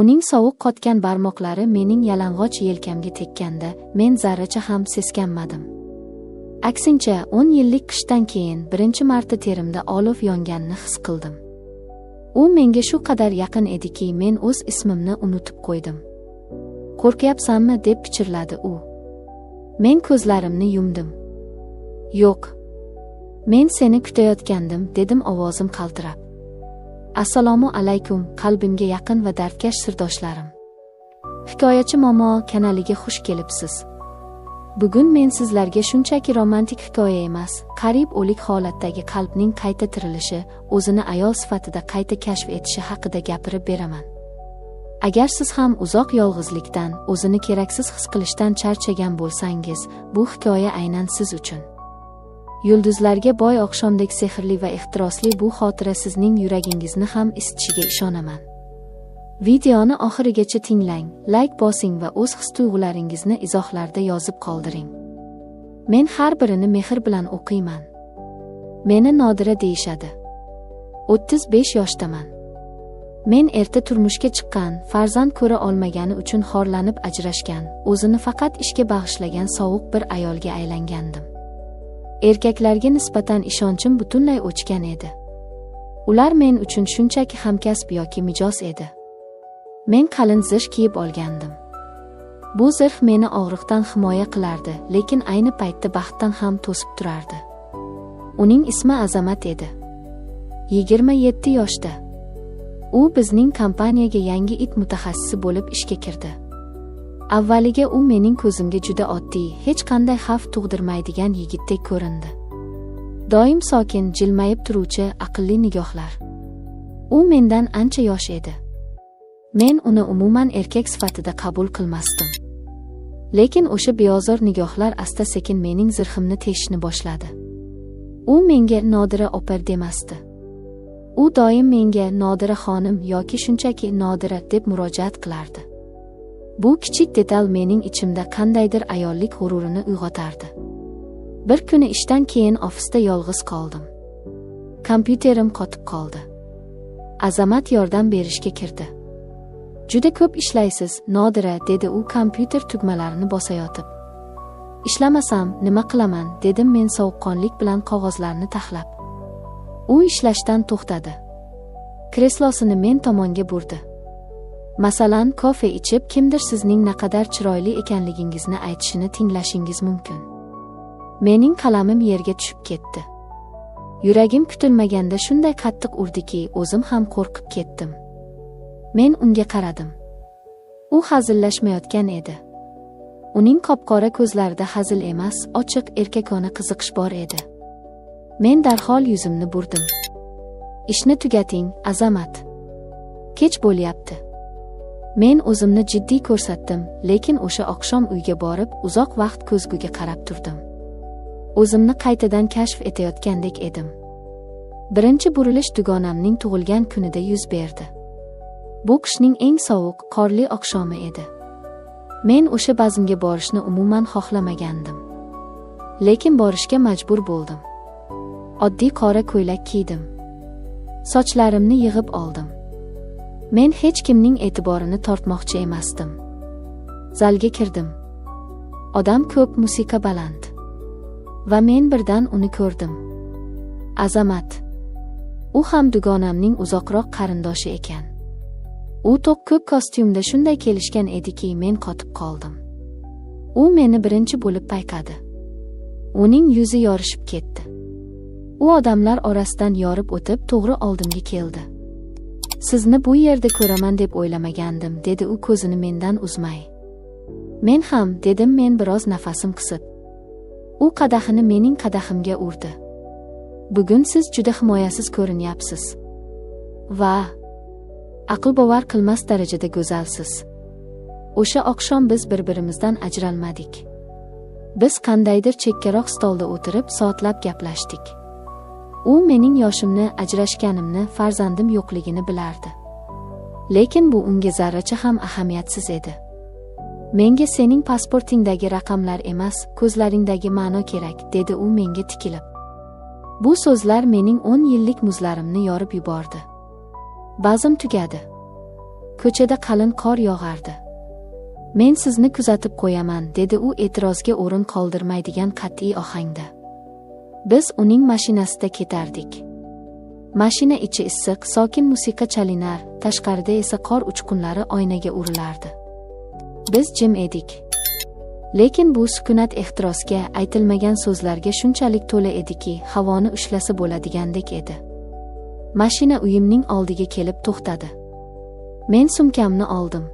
Uning sovuq qotgan barmoqlari mening yalang'och yelkamga tekkanda, men zarracha ham seskanmadim. Aksincha, 10 yillik qishdan keyin birinchi marta terimda olov yonganini his qildim. U menga shu qadar yaqin ediki, men o'z ismimni unutib qo'ydim. "Qo'rqyapsanmi?" deb pichirladi u. Men ko'zlarimni yumdim. "Yo'q. Men seni kutayotgandim", dedim ovozim qaltirab. "Assalomu alaykum, qalbimga yaqin va dardkash sirdoshlarim. Hikoyachi Momo kanaliga xush kelibsiz. Bugun men sizlarga shunchaki romantik hikoya emas, qariyb o'lik holatdagi qalbning qayta tirilishi, o'zini ayol sifatida qayta kashf etishi haqida gapirib beraman. Agar siz ham uzoq yolg'izlikdan, o'zini keraksiz his qilishdan charchagan bo'lsangiz, bu hikoya aynan siz uchun. Yulduzlarga boy oqshomdek sehrli va ehtirosli bu xotira sizning yuragingizni ham isitishiga ishonaman. Videoni oxirigacha tinglang, like bosing va o'z his-tuyg'ularingizni izohlarda yozib qoldiring. Men har birini mehr bilan o'qiyman. Meni Nodira deyishadi. 35 yoshdaman. Men erta turmushga chiqqan, farzand ko'ra olmagani uchun xorlanib ajrashgan, o'zini faqat ishga bag'ishlagan sovuq bir ayolga aylangandim. Erkaklarga nisbatan ishonchim butunlay o'chgan edi. Ular men uchun shunchaki hamkasb yoki mijoz edi. Men qalin zirh kiyib olgandim. Bu zirh meni og'riqdan himoya qilardi, lekin ayni paytda baxtdan ham to'sib turardi. Uning ismi Azamat edi. 27 yoshda. U bizning kompaniyaga yangi it mutaxassisi bo'lib ishga kirdi. Avvaliga u mening ko'zimga juda oddiy, hech qanday xavf tug'dirmaydigan yigitdek ko'rindi. Doim sokin, jilmayib turuvchi, aqlli nigohlar. U mendan ancha yosh edi. Men uni umuman erkak sifatida qabul qilmasdim. Lekin o'sha beozor nigohlar asta-sekin mening zirhimni teshishni boshladi. U menga Nodira opa demasdi. U doim menga Nodira xonim yoki shunchaki Nodira deb murojaat qilardi. Bu kichik detal mening ichimda qandaydir ayollik g'ururini uyg'otardi. Bir kuni ishdan keyin ofisda yolg'iz qoldim. Kompyuterim qotib qoldi. Azamat yordam berishga kirdi. "Juda ko'p ishlaysiz, Nodira", dedi u kompyuter tugmalarini bosayotib. "Ishlamasam nima qilaman", dedim men sovuqqonlik bilan qog'ozlarni taxlab. U ishlashdan to'xtadi. Kreslosini men tomonga burdi. Masalan, kofe ichib, kimdir sizning naqadar chiroyli ekanligingizni aytishini tinglashingiz mumkin. Mening qalamim yerga tushib ketdi. Yuragim kutilmaganda shunday qattiq urdiki, o'zim ham qo'rqib ketdim. Men unga qaradim. U hazillashmayotgan edi. Uning qop-qora ko'zlarida hazil emas, ochiq erkakona qiziqish bor edi. Men darhol yuzimni burdim. "Ishni tugating, Azamat. Kech bo'lyapti." Men o'zimni jiddiy ko'rsatdim, lekin o'sha oqshom uyga borib, uzoq vaqt ko'zguga qarab turdim. O'zimni qaytadan kashf etayotgandek edim. Birinchi burilish dugonamning tug'ilgan kunida yuz berdi. Bu qishning eng sovuq, qorli oqshomi edi. Men o'sha bazmga borishni umuman xohlamagandim. Lekin borishga majbur bo'ldim. Oddiy qora ko'ylak kiydim. Sochlarimni yig'ib oldim. Men hech kimning e'tiborini tortmoqchi emasdim. Zalga kirdim. Odam ko'p, musiqa baland. Va men birdan uni ko'rdim. Azamat. U ham dugonamning uzoqroq qarindoshi ekan. U to'q ko'k kostyumda shunday kelishgan ediki, men qotib qoldim. U meni birinchi bo'lib payqadi. Uning yuzi yorishib ketdi. U odamlar orasidan yorib o'tib, to'g'ri oldimga keldi. "Sizni bu yerda ko'raman deb o'ylamagandim", dedi u ko'zini mendan uzmay. "Men ham", dedim men biroz nafasim qisib. U qadahini mening qadahimga urdi. "Bugun siz juda himoyasiz ko'rinyapsiz. Va aql bovar qilmas darajada go'zalsiz. O'sha oqshom biz bir-birimizdan ajralmadik. Biz qandaydir chekkaroq stolda o'tirib soatlab gaplashdik. U mening yoshimni, ajrashganimni, farzandim yo'qligini bilardi. Lekin bu unga zarracha ham ahamiyatsiz edi. "Menga sening pasportingdagi raqamlar emas, ko'zlaringdagi ma'no kerak", dedi u menga tikilib. Bu so'zlar mening 10 yillik muzlarimni yorib yubordi. Bazm tugadi. Ko'chada qalin qor yog'ardi. Men sizni kuzatib qo'yaman, dedi u e'tirozga o'rin qoldirmaydigan qat'iy ohangda. Biz uning mashinasida ketardik. Mashina ichi issiq, sokin musiqa chalinar, tashqarida esa qor uchqunlari oynaga urilardi. Biz jim edik. Lekin bu sukunat ehtirosga, aytilmagan so'zlarga shunchalik to'la ediki, havoni ushlasa bo'ladigandek edi. Mashina uyimning oldiga kelib to'xtadi. Men sumkamni oldim.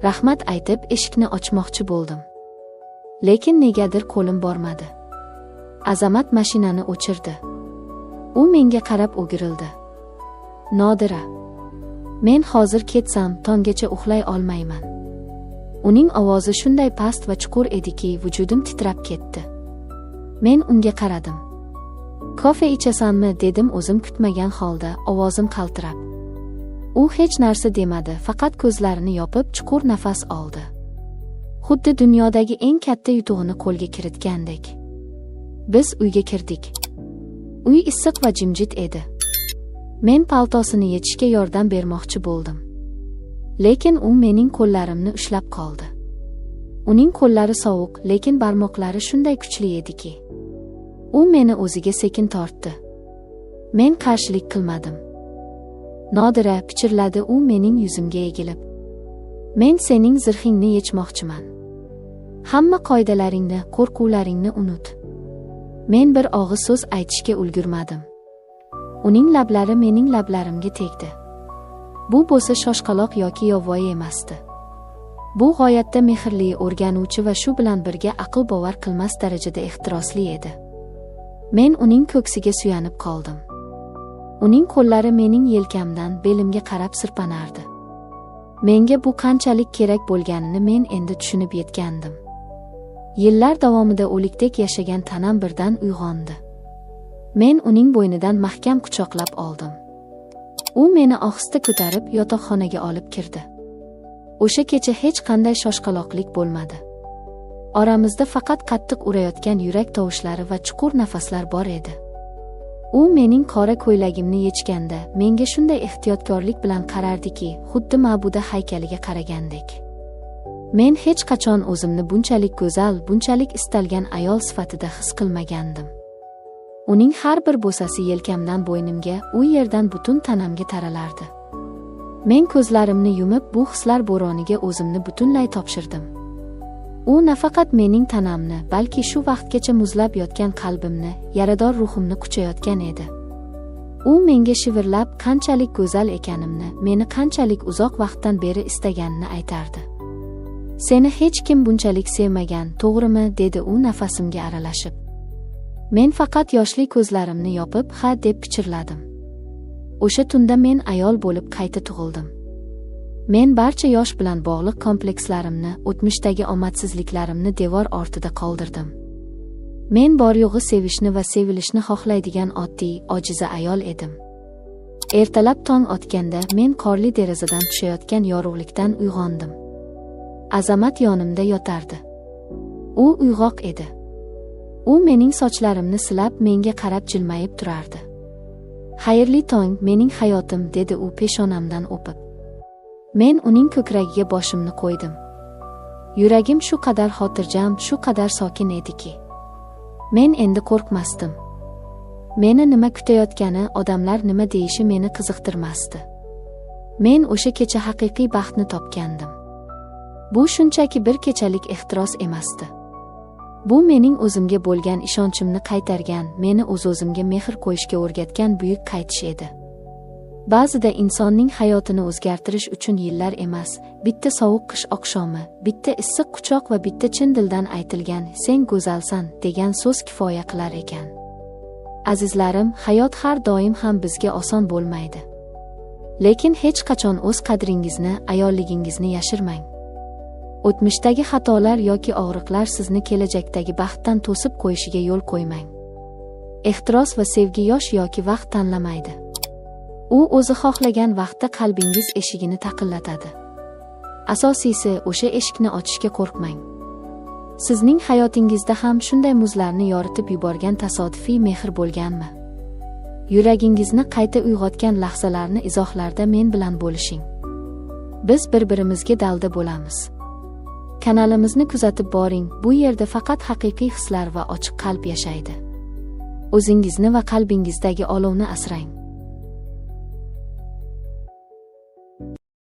Rahmat aytib eshikni ochmoqchi bo'ldim. Lekin negadir qo'lim bormadi. Azamat mashinani o'chirdi. U menga qarab o'girildi. Nodira, men hozir ketsam tonggacha uxlay olmayman. Uning ovozi shunday past va chuqur ediki, vujudim titrab ketdi. Men unga qaradim. Kofe ichasanmi, dedim o'zim kutmagan holda, ovozim qaltirab. U hech narsa demadi, faqat ko'zlarini yopib chuqur nafas oldi. Xuddi dunyodagi eng katta yutug'ini qo'lga kiritgandek. Biz uyga kirdik. Uy issiq va jimjit edi. Men paltosini yechishga yordam bermoqchi bo'ldim. Lekin u mening qo'llarimni ushlab qoldi. Uning qo'llari sovuq, lekin barmoqlari shunday kuchli ediki. U meni o'ziga sekin tortdi. Men qarshilik qilmadim. Nodira, pichirladi u mening yuzimga egilib. Men sening zirhingni yechmoqchiman. Hamma qoidalaringni, qo'rquvlaringni unut. Men bir og'iz so'z aytishga ulgurmadim. Uning lablari mening lablarimga tegdi. Bu bo'lsa shoshqaloq yoki yovvoyi emasdi. Bu g'oyatda mehrli, o'rganuvchi va shu bilan birga aql bovar qilmas darajada ehtirosli edi. Men uning ko'ksiga suyanib qoldim. Uning qo'llari mening yelkamdan belimga qarab sirpanardi. Menga bu qanchalik kerak bo'lganini men endi tushunib yetgandim. Yillar davomida o'likdek yashagan tanam birdan uyg'ondi. Men uning bo'ynidan mahkam quchoqlab oldim. U meni ohista ko'tarib yotoqxonaga olib kirdi. O'sha kecha hech qanday shoshqaloqlik bo'lmadi. Oramizda faqat qattiq urayotgan yurak tovushlari va chuqur nafaslar bor edi. U mening qora ko'ylagimni yechganda menga shunday ehtiyotkorlik bilan qarardiki, xuddi ma'buda haykaliga qaragandek. Men hech qachon o'zimni bunchalik go'zal, bunchalik istalgan ayol sifatida his qilmagandim. Uning har bir bo'sasi yelkamdan bo'ynimga, u yerdan butun tanamga taralardi. Men ko'zlarimni yumib bu hislar bo'roniga o'zimni butunlay topshirdim. U nafaqat mening tanamni, balki shu vaqtgacha muzlab yotgan qalbimni, yarador ruhimni quchayotgan edi. U menga shivirlab qanchalik go'zal ekanimni, meni qanchalik uzoq vaqtdan beri istaganini aytardi. Seni hech kim bunchalik sevmagan, to'g'rimi, dedi u nafasimga aralashib. Men faqat yoshli ko'zlarimni yopib, ha deb pichirladim. O'sha tunda men ayol bo'lib qayta tug'ildim. Men barcha yosh bilan bog'liq komplekslarimni, o'tmishdagi omadsizliklarimni devor ortida qoldirdim. Men bor-yo'g'i sevishni va sevilishni xohlaydigan oddiy, ojiza ayol edim. Ertalab tong otganda men qorli derazadan tushayotgan yorug'likdan uyg'ondim. Azamat yonimda yotardi. U uyg'oq edi. U mening sochlarimni silab menga qarab jilmayib turardi. Xayrli tong, mening hayotim, dedi u peshonamdan o'pib. Men uning ko'kragiga boshimni qo'ydim. Yuragim shu qadar xotirjam, shu qadar sokin ediki. Men endi qo'rqmasdim. Meni nima kutayotgani, odamlar nima deyishi meni qiziqtirmasdi. Men o'sha kecha haqiqiy baxtni topgandim. Bu shunchaki bir kechalik ehtiros emasdi. Bu mening o'zimga bo'lgan ishonchimni qaytargan, meni o'z-o'zimga mehr qo'yishga o'rgatgan buyuk qaytish edi. Ba'zida insonning hayotini o'zgartirish uchun yillar emas, bitta sovuq qish oqshomi, bitta issiq quchoq va bitta chin dildan aytilgan "sen go'zalsan" degan so'z kifoya qilar ekan. Azizlarim, hayot har doim ham bizga oson bo'lmaydi. Lekin hech qachon o'z qadringizni, ayolligingizni yashirmang. O'tmishdagi xatolar yoki og'riqlar sizni kelajakdagi baxtdan to'sib qo'yishiga yo'l qo'ymang. Ehtiros va sevgi yosh yoki vaqt tanlamaydi. U o'zi xohlagan vaqtda qalbingiz eshigini taqillatadi. Asosiysi, o'sha eshikni ochishga qo'rqmang. Sizning hayotingizda ham shunday muzlarni yoritib yuborgan tasodifiy mehr bo'lganmi? Yuragingizni qayta uyg'otgan lahzalarni izohlarda men bilan bo'lishing. Biz bir-birimizga dalda bo'lamiz. Kanalimizni kuzatib boring. Bu yerda faqat haqiqiy hislar va ochiq qalb yashaydi. O'zingizni va qalbingizdagi olovni asrang.